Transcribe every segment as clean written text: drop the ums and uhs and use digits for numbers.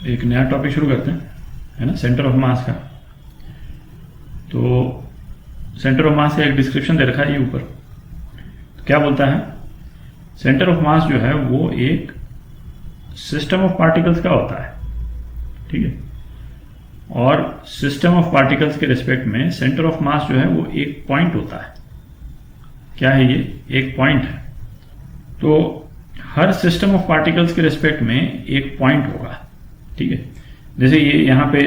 एक नया टॉपिक शुरू करते हैं, है ना, सेंटर ऑफ मास का। तो सेंटर ऑफ मास का एक डिस्क्रिप्शन दे रखा है ये ऊपर। तो क्या बोलता है, सेंटर ऑफ मास जो है वो एक सिस्टम ऑफ पार्टिकल्स का होता है, ठीक है। और सिस्टम ऑफ पार्टिकल्स के रिस्पेक्ट में सेंटर ऑफ मास जो है वो एक पॉइंट होता है। क्या है ये? एक पॉइंट है। तो हर सिस्टम ऑफ पार्टिकल्स के रिस्पेक्ट में एक पॉइंट होगा, ठीक है। जैसे ये यहाँ पे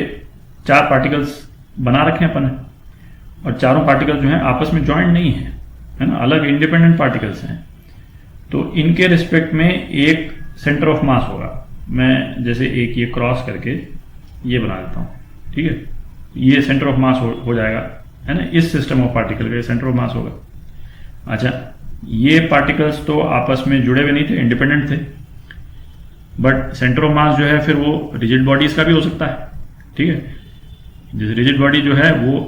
4 पार्टिकल्स बना रखे हैं अपन, और चारों पार्टिकल्स जो हैं आपस में ज्वाइंट नहीं है, है ना, अलग इंडिपेंडेंट पार्टिकल्स हैं। तो इनके रिस्पेक्ट में एक सेंटर ऑफ मास होगा। मैं जैसे एक ये क्रॉस करके ये बना देता हूँ, ठीक है। ये सेंटर ऑफ मास हो जाएगा, है ना, इस सिस्टम ऑफ पार्टिकल का सेंटर ऑफ मास होगा। अच्छा, ये पार्टिकल्स तो आपस में जुड़े हुए नहीं थे, इंडिपेंडेंट थे, बट सेंटर ऑफ मास जो है फिर वो रिजिड बॉडीज का भी हो सकता है, ठीक है। जैसे रिजिड बॉडी जो है वो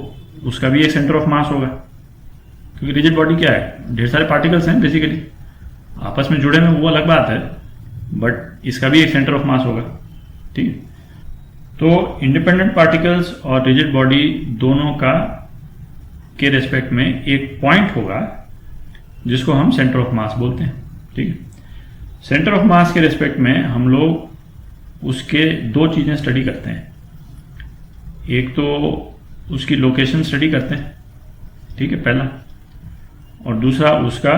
उसका भी एक सेंटर ऑफ मास होगा, क्योंकि रिजिड बॉडी क्या है, ढेर सारे पार्टिकल्स हैं बेसिकली, आपस में जुड़े में वो अलग बात है, बट इसका भी एक सेंटर ऑफ मास होगा, ठीक है। तो इंडिपेंडेंट पार्टिकल्स और रिजिड बॉडी दोनों का के रेस्पेक्ट में एक पॉइंट होगा जिसको हम सेंटर ऑफ मास बोलते हैं, ठीक है। सेंटर ऑफ मास के रेस्पेक्ट में हम लोग उसके 2 चीजें स्टडी करते हैं। एक तो उसकी लोकेशन स्टडी करते हैं, ठीक है, पहला, और दूसरा उसका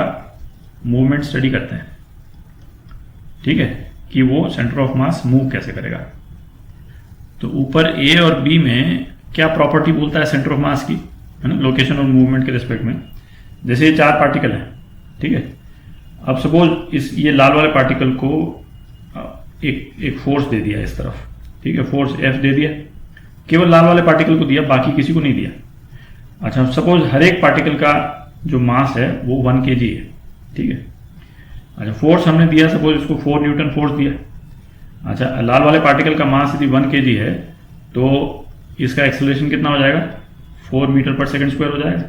मूवमेंट स्टडी करते हैं, ठीक है, कि वो सेंटर ऑफ मास मूव कैसे करेगा। तो ऊपर ए और बी में क्या प्रॉपर्टी बोलता है सेंटर ऑफ मास की, है ना, लोकेशन और मूवमेंट के रिस्पेक्ट में। जैसे ये 4 पार्टिकल हैं, ठीक है। अब सपोज ये लाल वाले पार्टिकल को एक फोर्स दे दिया इस तरफ, ठीक है, फोर्स एफ दे दिया, केवल लाल वाले पार्टिकल को दिया, बाकी किसी को नहीं दिया। अच्छा, सपोज हर एक पार्टिकल का जो मास है वो 1 kg है, ठीक है। अच्छा, फोर्स हमने दिया, सपोज इसको 4 न्यूटन फोर्स दिया। अच्छा, लाल वाले पार्टिकल का मास यदि 1 kg है तो इसका एक्सेलरेशन कितना हो जाएगा, 4 मीटर पर सेकंड स्क्वायर हो जाएगा,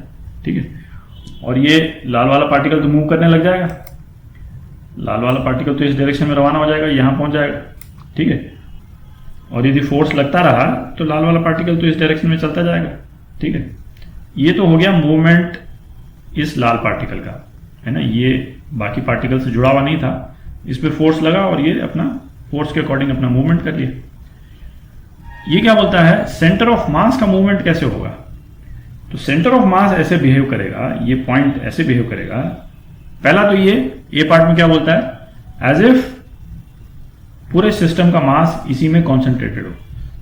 ठीक है। और ये लाल वाला पार्टिकल तो मूव करने लग जाएगा, लाल वाला पार्टिकल तो इस डायरेक्शन में रवाना हो जाएगा, यहां पहुंच जाएगा, ठीक है। और यदि फोर्स लगता रहा तो लाल वाला पार्टिकल तो इस डायरेक्शन में चलता जाएगा, ठीक है। ये तो हो गया मूवमेंट इस लाल पार्टिकल का, है ना, ये बाकी पार्टिकल से जुड़ा हुआ नहीं था, इस पर फोर्स लगा और ये अपना फोर्स के अकॉर्डिंग अपना मूवमेंट कर लिया। ये क्या बोलता है, सेंटर ऑफ मास का मूवमेंट कैसे होगा। तो सेंटर ऑफ मास ऐसे बिहेव करेगा, ये पॉइंट ऐसे बिहेव करेगा। पहला तो ये पार्ट में क्या बोलता है, एज इफ पूरे सिस्टम का मास इसी में कॉन्सेंट्रेटेड हो।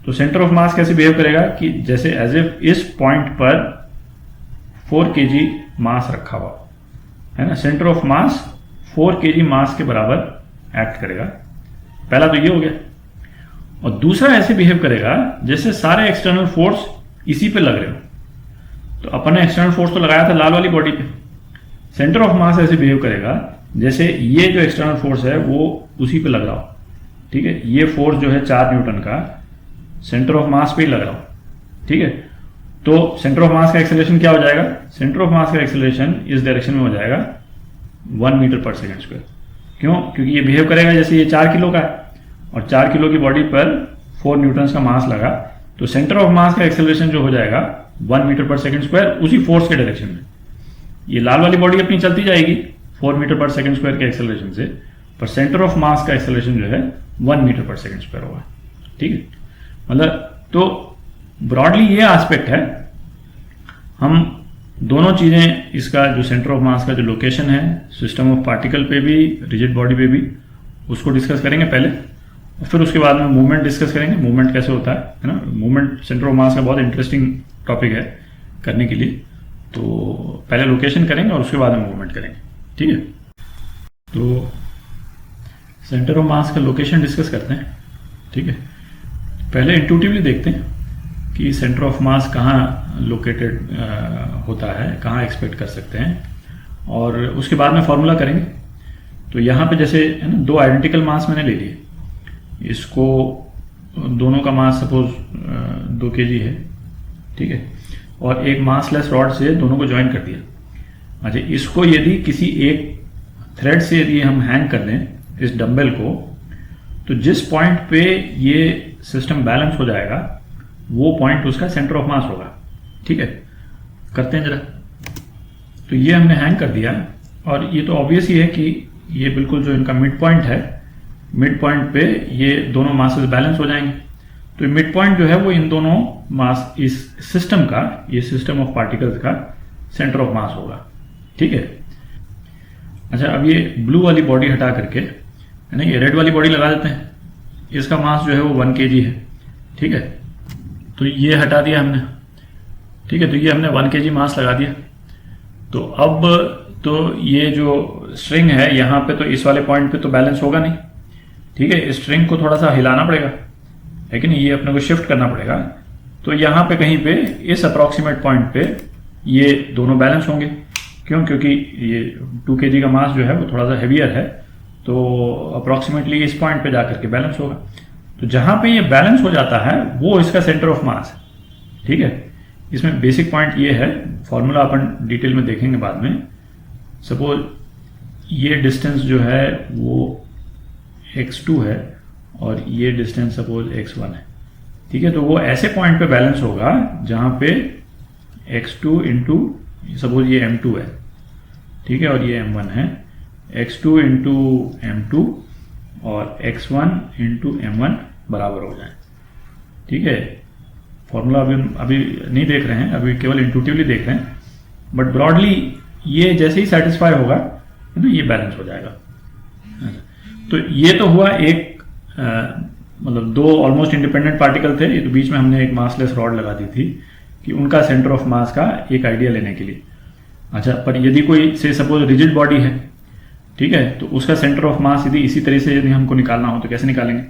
तो सेंटर ऑफ मास कैसे बिहेव करेगा कि जैसे एज इफ इस पॉइंट पर 4 kg मास रखा हुआ है ना, सेंटर ऑफ मास 4 kg मास के बराबर एक्ट करेगा। पहला तो ये हो गया। और दूसरा ऐसे बिहेव करेगा जैसे सारे एक्सटर्नल फोर्स इसी पे लग रहे हो। तो अपन ने एक्सटर्नल फोर्स तो लगाया था लाल वाली बॉडी पे, सेंटर ऑफ मास ऐसे बिहेव करेगा जैसे ये जो एक्सटर्नल फोर्स है वो उसी पे लग रहा हो, ठीक है। ये फोर्स जो है 4 न्यूटन का सेंटर ऑफ मास पे ही लग रहा हो, ठीक है। तो सेंटर ऑफ मास का एक्सेलरेशन क्या हो जाएगा, सेंटर ऑफ मास का एक्सेलरेशन इस डायरेक्शन में हो जाएगा 1 मीटर पर सेकंड स्क्वायर। क्यों? क्योंकि ये बिहेव करेगा जैसे ये 4 किलो का है और 4 किलो की बॉडी पर 4 न्यूटन का मास लगा, तो सेंटर ऑफ मास का एक्सेलरेशन जो हो जाएगा 1 मीटर पर सेकंड स्क्वायर उसी फोर्स के डायरेक्शन में। ये लाल वाली बॉडी अपनी चलती जाएगी 4 मीटर पर सेकंड स्क्वायर के एक्सेलरेशन से, पर सेंटर ऑफ मास का एक्सेलरेशन जो है 1 मीटर पर सेकंड स्क्वायर होगा, ठीक है। मतलब तो ब्रॉडली ये एस्पेक्ट है। हम दोनों चीजें, इसका जो सेंटर ऑफ मास का जो लोकेशन है सिस्टम ऑफ पार्टिकल पे भी, रिजिड बॉडी पे भी, उसको डिस्कस करेंगे पहले, और फिर उसके बाद में मूवमेंट डिस्कस करेंगे, मूवमेंट कैसे होता है ना। मूवमेंट सेंटर ऑफ मास का बहुत इंटरेस्टिंग टॉपिक है करने के लिए। तो पहले लोकेशन करेंगे और उसके बाद में मूवमेंट करेंगे, ठीक है। तो सेंटर ऑफ मास का लोकेशन डिस्कस करते हैं, ठीक है। पहले इंट्यूटिवली देखते हैं कि सेंटर ऑफ मास कहाँ लोकेटेड होता है, कहाँ एक्सपेक्ट कर सकते हैं, और उसके बाद में फॉर्मूला करेंगे। तो यहाँ पे जैसे है ना 2 आइडेंटिकल मास मैंने ले लिए, इसको दोनों का मास सपोज 2 kg है, ठीक है, और एक मासलेस रॉड से दोनों को ज्वाइन कर दिया। अच्छा, इसको यदि किसी एक थ्रेड से यदि हम हैंग कर दें इस डंबल को, तो जिस पॉइंट पे ये सिस्टम बैलेंस हो जाएगा वो पॉइंट उसका सेंटर ऑफ मास होगा। ठीक है, करते हैं जरा। तो ये हमने हैंग कर दिया और ये तो ऑब्वियस ही है कि ये बिल्कुल जो इनका मिड पॉइंट है, मिड पॉइंट पे ये दोनों मासेस बैलेंस हो जाएंगे। तो मिड पॉइंट जो है वो इन दोनों मास, इस सिस्टम का, ये सिस्टम ऑफ पार्टिकल्स का सेंटर ऑफ मास होगा। ठीक है। अच्छा, अब ये ब्लू वाली बॉडी हटा करके, है ना, ये रेड वाली बॉडी लगा देते हैं। इसका मास जो है वो 1 kg है। ठीक है, तो ये हटा दिया हमने। ठीक है, तो ये हमने 1 kg मास लगा दिया। तो अब तो ये जो स्ट्रिंग है यहाँ पे, तो इस वाले पॉइंट पे तो बैलेंस होगा नहीं। ठीक है, इस स्ट्रिंग को थोड़ा सा हिलाना पड़ेगा, लेकिन ये अपने को शिफ्ट करना पड़ेगा। तो यहाँ पे कहीं पे इस अप्रॉक्सीमेट पॉइंट पे ये दोनों बैलेंस होंगे। क्यों? क्योंकि ये 2 kg का मास जो है वो थोड़ा सा हेवियर है, तो अप्रॉक्सीमेटली इस पॉइंट पे जाकर के बैलेंस होगा। तो जहाँ पे ये बैलेंस हो जाता है वो इसका सेंटर ऑफ मास है। ठीक है, इसमें बेसिक पॉइंट ये है, फॉर्मूला अपन डिटेल में देखेंगे बाद में। सपोज ये डिस्टेंस जो है वो x2 है और ये डिस्टेंस सपोज x1 है। ठीक है, तो वो ऐसे पॉइंट पे बैलेंस होगा जहां पे x2 इंटू, सपोज ये m2 है। ठीक है, और ये m1 है। x2 इंटू m2 और x1 इंटू m1 बराबर हो जाए। ठीक है, फॉर्मूला अभी नहीं देख रहे हैं, अभी केवल इंट्यूटिवली देख रहे हैं, बट ब्रॉडली ये जैसे ही सेटिस्फाई होगा, है ना, ये बैलेंस हो जाएगा। तो ये तो हुआ एक मतलब दो ऑलमोस्ट इंडिपेंडेंट पार्टिकल थे, तो बीच में हमने एक मासलेस रॉड लगा दी थी कि उनका सेंटर ऑफ मास का एक आइडिया लेने के लिए। अच्छा, पर यदि कोई से सपोज रिजिड बॉडी है, ठीक है, तो उसका सेंटर ऑफ मास यदि इसी तरह से यदि हमको निकालना हो तो कैसे निकालेंगे?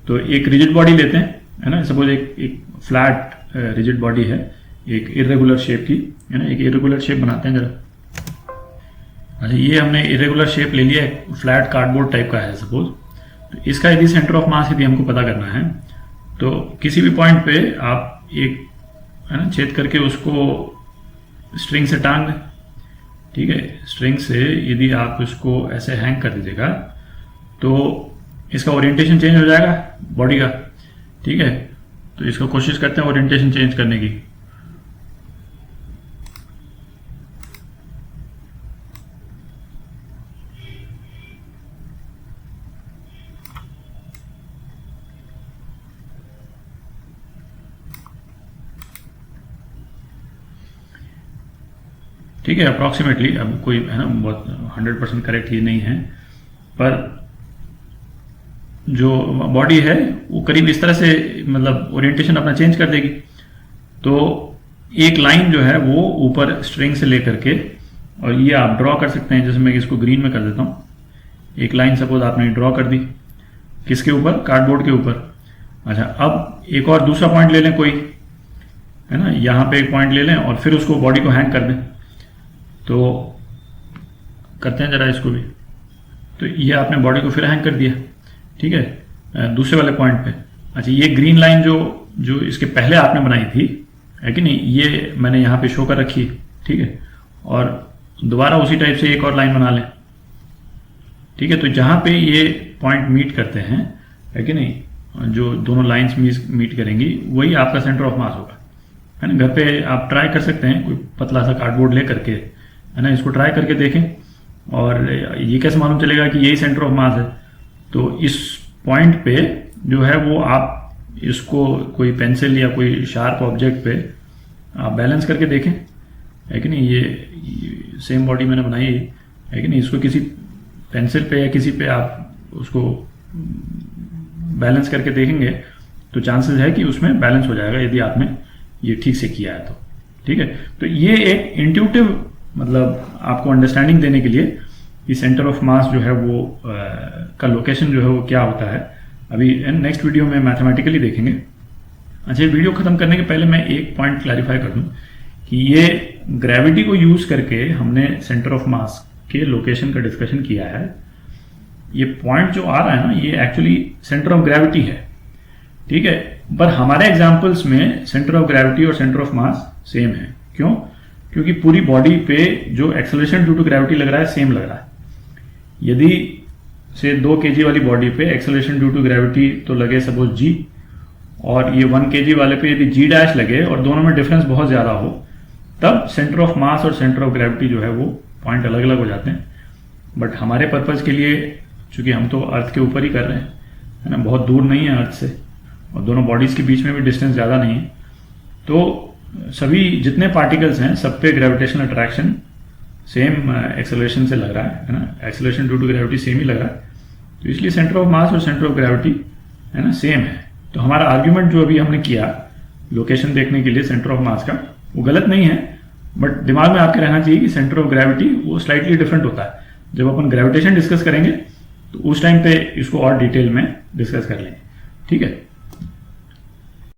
तो एक रिजिड बॉडी लेते हैं, है ना, सपोज एक फ्लैट रिजिड बॉडी है, एक इरेगुलर शेप की, है ना, एक इरेगुलर शेप बनाते हैं जरा। अच्छा, ये हमने इरेगुलर शेप ले लिया, फ्लैट कार्डबोर्ड टाइप का है सपोज। तो इसका यदि सेंटर ऑफ मास यदि हमको पता करना है तो किसी भी पॉइंट पे आप एक, है ना, छेद करके उसको स्ट्रिंग से टांग दें। ठीक है, स्ट्रिंग से यदि आप इसको ऐसे हैंग कर दीजिएगा तो इसका ओरिएंटेशन चेंज हो जाएगा बॉडी का। ठीक है, तो इसको कोशिश करते हैं ओरिएंटेशन चेंज करने की। ठीक है, अप्रॉक्सीमेटली, अब कोई, है ना, बहुत 100% करेक्ट ही नहीं है, पर जो बॉडी है वो करीब इस तरह से मतलब ओरिएंटेशन अपना चेंज कर देगी। तो एक लाइन जो है वो ऊपर स्ट्रिंग से लेकर के, और ये आप ड्रॉ कर सकते हैं, जैसे मैं इसको ग्रीन में कर देता हूँ। एक लाइन सपोज आपने ड्रॉ कर दी, किसके ऊपर? कार्डबोर्ड के ऊपर। अच्छा, अब एक और दूसरा पॉइंट ले लें कोई, है ना, यहाँ पे एक पॉइंट ले लें और फिर उसको बॉडी को हैंग कर दें। तो करते हैं जरा इसको भी। तो ये आपने बॉडी को फिर हैंग कर दिया। ठीक है, दूसरे वाले पॉइंट पे। अच्छा, ये ग्रीन लाइन जो इसके पहले आपने बनाई थी, है कि नहीं, ये मैंने यहाँ पे शो कर रखी। ठीक है, और दोबारा उसी टाइप से एक और लाइन बना लें। ठीक है, तो जहाँ पे ये पॉइंट मीट करते हैं, है कि नहीं, जो दोनों लाइंस मीट करेंगी, वही आपका सेंटर ऑफ मास होगा। है ना, घर पे आप ट्राई कर सकते हैं, कोई पतला सा कार्डबोर्ड ले करके, है ना, इसको ट्राई करके देखें। और ये कैसे मालूम चलेगा कि यही सेंटर ऑफ मास है? तो इस पॉइंट पे जो है वो आप इसको कोई पेंसिल या कोई शार्प ऑब्जेक्ट पे आप बैलेंस करके देखें, है कि नहीं। ये सेम बॉडी मैंने बनाई है कि नहीं, इसको किसी पेंसिल पे या किसी पे आप उसको बैलेंस करके देखेंगे तो चांसेस है कि उसमें बैलेंस हो जाएगा, यदि आपने ये ठीक से किया है तो। ठीक है, तो ये एक इंट्यूटिव मतलब आपको अंडरस्टैंडिंग देने के लिए कि सेंटर ऑफ मास जो है वो का लोकेशन जो है वो क्या होता है, अभी नेक्स्ट वीडियो में मैथमेटिकली देखेंगे। अच्छा, वीडियो खत्म करने के पहले मैं एक पॉइंट क्लैरिफाई कर दूं कि ये ग्रेविटी को यूज करके हमने सेंटर ऑफ मास के लोकेशन का डिस्कशन किया है। ये पॉइंट जो आ रहा है ना, ये एक्चुअली सेंटर ऑफ ग्रेविटी है। ठीक है, पर हमारे एग्जाम्पल्स में सेंटर ऑफ ग्रेविटी और सेंटर ऑफ मास सेम है। क्यों? क्योंकि पूरी बॉडी पे जो एक्सेलरेशन ड्यू टू ग्रेविटी लग रहा है सेम लग रहा है। यदि से 2 kg वाली बॉडी पे एक्सेलरेशन ड्यू टू ग्रेविटी तो लगे सपोज g, और ये 1 kg वाले पे यदि जी डैश लगे और दोनों में डिफरेंस बहुत ज़्यादा हो, तब सेंटर ऑफ मास और सेंटर ऑफ ग्रेविटी जो है वो पॉइंट अलग अलग हो जाते हैं। बट हमारे पर्पज़ के लिए, चूंकि हम तो अर्थ के ऊपर ही कर रहे हैं, है ना, बहुत दूर नहीं है अर्थ से, और दोनों बॉडीज़ के बीच में भी डिस्टेंस ज़्यादा नहीं है, तो सभी जितने पार्टिकल्स हैं सब पे ग्रेविटेशनल अट्रैक्शन सेम एक्सेलरेशन से लग रहा है ना, acceleration due to gravity same ही लग रहा है। तो इसलिए सेंटर ऑफ मास और सेंटर ऑफ ग्रेविटी, है ना, सेम है। तो हमारा आर्ग्यूमेंट जो अभी हमने किया लोकेशन देखने के लिए सेंटर ऑफ मास का, वो गलत नहीं है, बट दिमाग में आपके रहना चाहिए कि सेंटर ऑफ ग्रेविटी वो स्लाइटली डिफरेंट होता है। जब अपन ग्रेविटेशन डिस्कस करेंगे तो उस टाइम पे इसको और डिटेल में डिस्कस कर लेंगे, ठीक है।